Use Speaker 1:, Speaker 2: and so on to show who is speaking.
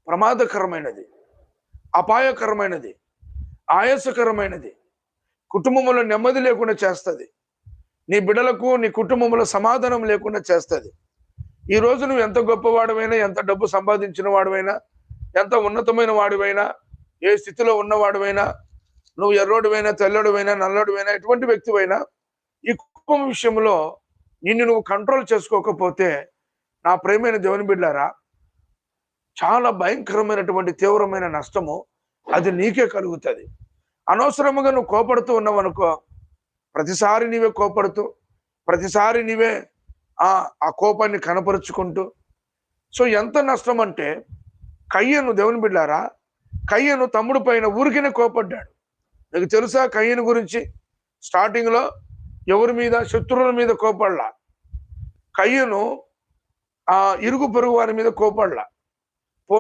Speaker 1: ప్రమాదకరమైనది, అపాయకరమైనది, ఆయాసకరమైనది. కుటుంబంలో నెమ్మది లేకుండా చేస్తుంది. నీ బిడ్డలకు నీ కుటుంబంలో సమాధానం లేకుండా చేస్తుంది. ఈరోజు నువ్వు ఎంత గొప్పవాడివైనా, ఎంత డబ్బు సంపాదించిన వాడివైనా, ఎంత ఉన్నతమైన వాడివైనా, ఏ స్థితిలో ఉన్నవాడివైనా, నువ్వు ఎర్రోడివైనా, తెల్లడివైనా, నల్లడివైనా, ఎటువంటి వ్యక్తివైనా, ఈ కుటుంబం విషయంలో నిన్ను నువ్వు కంట్రోల్ చేసుకోకపోతే, నా ప్రియమైన దేవుని బిడ్డారా, చాలా భయంకరమైనటువంటి తీవ్రమైన నష్టము అది నీకే కలుగుతుంది. అనవసరముగా నువ్వు కోపడుతూ ఉన్నావనుకో, ప్రతిసారి నీవే కోపడుతూ, ప్రతిసారి నీవే ఆ కోపాన్ని కనపరుచుకుంటూ, సో ఎంత నష్టం అంటే, కయ్యను దేవుని బిడ్డారా, కయ్యను తమ్ముడు పైన ఊరికినే కోపడ్డాడు. నీకు తెలుసా కయ్యను గురించి? స్టార్టింగ్లో ఎవరి మీద? శత్రువుల మీద కోపడలా. కయ్యను ఇరుగు పొరుగు వారి మీద కోపడలా.